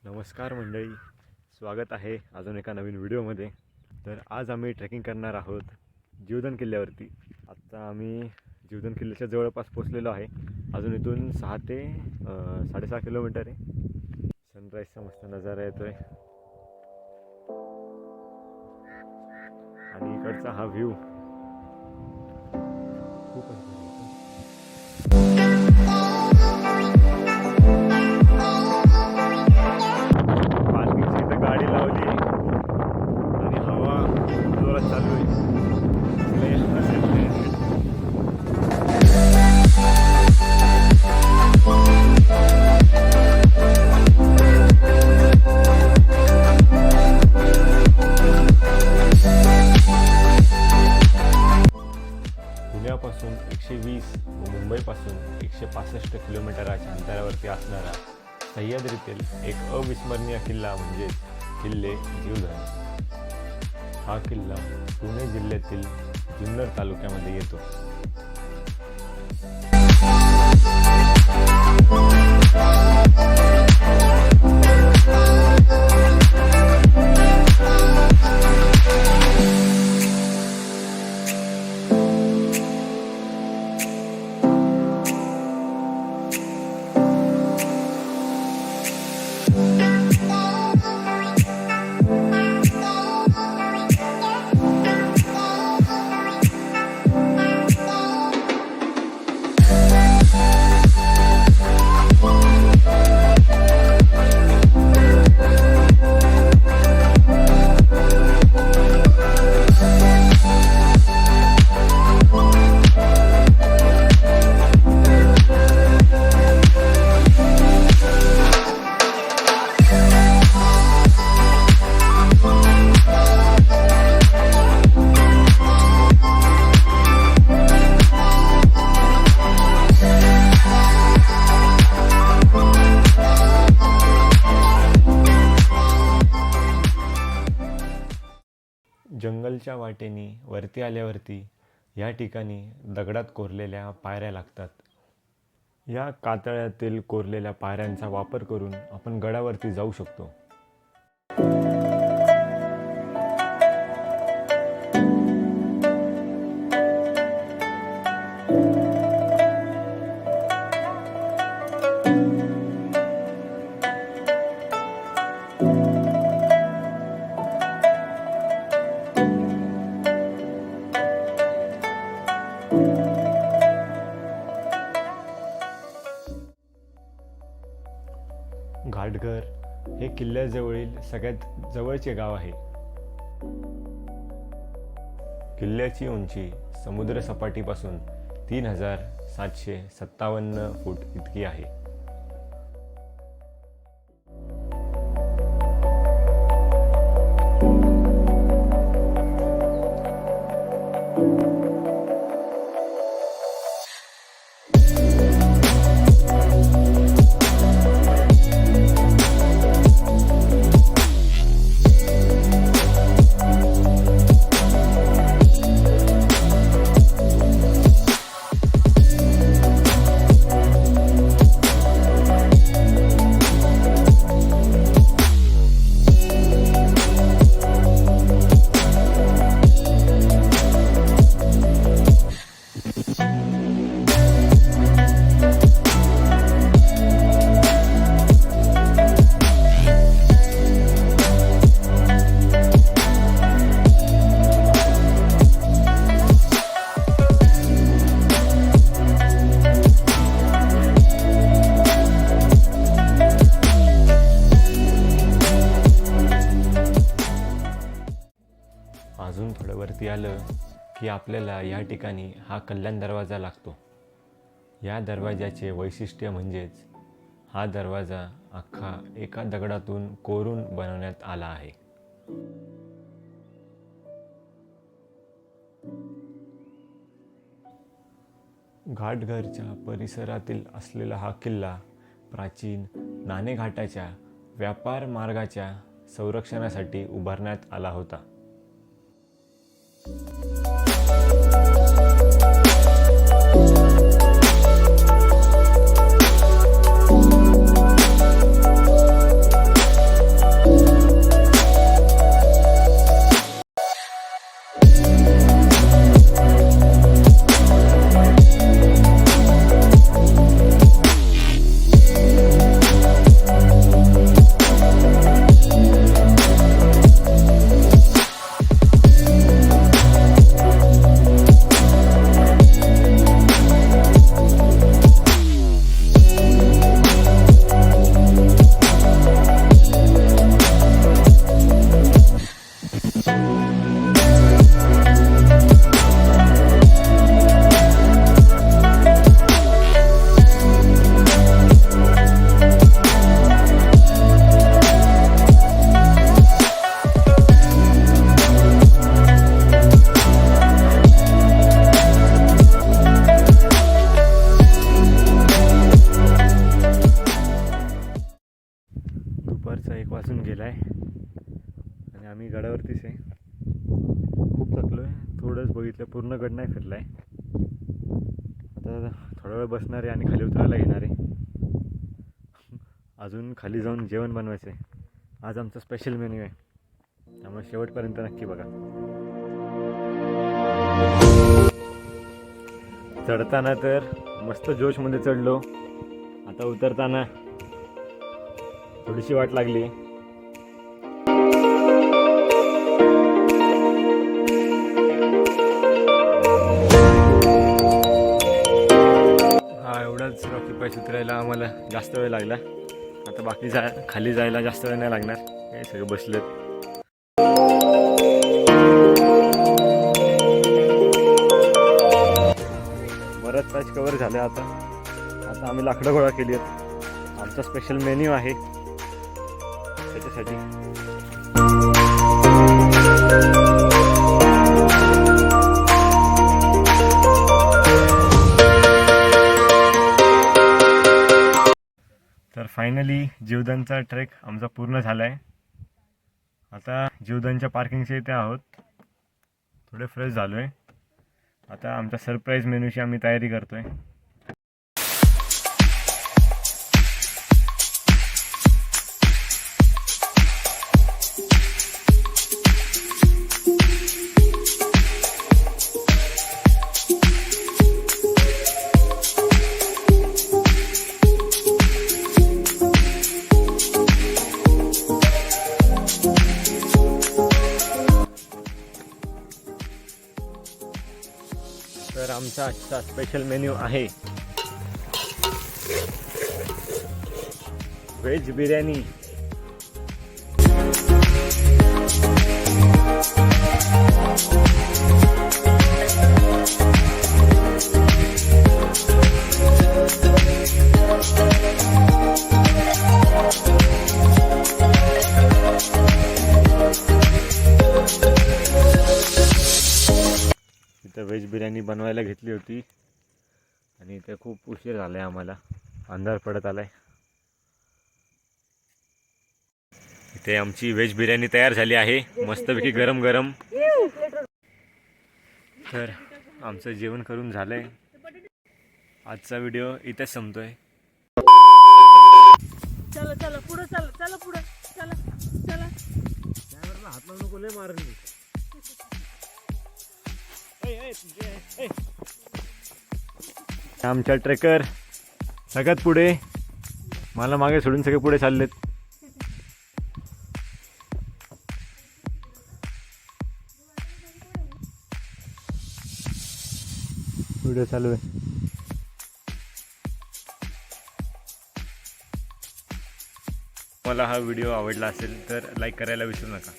नमस्कार मंडळी, स्वागत आहे अजून एका नवीन व्हिडिओमध्ये. तर आज आम्ही ट्रेकिंग करणार आहोत जीवधन किल्ल्यावरती. आता आम्ही जीवधन किल्ल्याच्या जवळपास पोचलेलो आहे. अजून इथून 6 ते 6.5 किलोमीटर आहे. सनराईजचा मस्त नजारा येतोय आणि इकडचा हा व्ह्यू खूपच गाडी लावली आणि हवा जोरात चालू आहे. पुण्यापासून 120 व मुंबईपासून 165 किलोमीटरच्या अंतरावरती असणारा सह्याद्रीतील एक अविस्मरणीय किल्ला म्हणजे किल्ले जीवधन. हा किल्ला पुणे जिल्ह्यातील जुन्नर तालुक्यामध्ये येतो. जंगलच्या वाटेने वरती आल्यावरती या ठिकाणी दगडात कोरलेल्या पायऱ्या लागतात. या कातळ्यातील कोरलेल्या पायऱ्यांचा वापर करून आपण गडावरती जाऊ शकतो. घाटघर हे किल्ल्याजवळील सगळ्यात जवळचे गाव आहे. किल्ल्याची उंची समुद्र सपाटीपासून 3757 फूट इतकी आहे. अजून थोडं वरती आलं की आपल्याला या ठिकाणी हा कल्याण दरवाजा लागतो. या दरवाजाचे वैशिष्ट्य म्हणजेच हा दरवाजा अख्खा एका दगडातून कोरून बनवण्यात आला आहे. घाटघरच्या परिसरातील असलेला हा किल्ला प्राचीन नाणे घाटाच्या व्यापार मार्गाच्या संरक्षणासाठी उभारण्यात आला होता. दुपारचा 1 वाजून गेला आहे आणि आम्ही गडावरतीच आहे. खूप थकलो आहे. थोडंच बघितलं, पूर्ण गड नाही फिरला आहे. आता थोडा वेळ बसणार आहे आणि खाली उतरायला घेणार आहे. अजून खाली जाऊन जेवण बनवायचं आहे. आज आमचा स्पेशल मेन्यू आहे, त्यामुळे शेवटपर्यंत नक्की बघा. चढताना तर मस्त जोशमध्ये चढलो. आता उतरताना थोडीशी वाट लागली. हा एवढाच रॉकी पास उतरायला आम्हाला जास्त वेळ लागला. आता बाकी खाली जायला जास्त वेळ नाही लागणार. हे सगळे बसलेत. बराच पॅच कवर झाले. आता आम्ही लाकडं गोळा केली आहेत. आमचा स्पेशल मेन्यू आहे त्याच्यासाठी. तर फायनली जीवदानचा ट्रेक आमचा पूर्ण झाला आहे. आता जीवदानच्या पार्किंगच्या इथे आहोत. थोडे फ्रेश झालो आहे. आता आमच्या सरप्राईज मेन्यूची आम्ही तयारी करतो आहे. तर आमचा आजचा स्पेशल मेन्यू आहे व्हेज बिर्याणी. इथं व्हेज बिर्याणी बनवायला घेतली होती आणि इथे खूप उशीर झाला आहे. आम्हाला अंधार पडत आलाय. इथे आमची व्हेज बिर्याणी तयार झाली आहे, मस्तपैकी गरम गरम. तर आमचं जेवण करून झालंय. आजचा व्हिडिओ इथेच संपतोय. चला चला पुढे, चला चला पुढे, चला चला. कॅमेराला हात लावू नको, लय मारून मी. आमच्या ट्रेकर सगळ्यात पुढे, मला मागे सोडून सगळे पुढे चाललेत. व्हिडिओ चालू आहे. मला हा व्हिडिओ आवडला असेल तर लाईक करायला विसरू नका.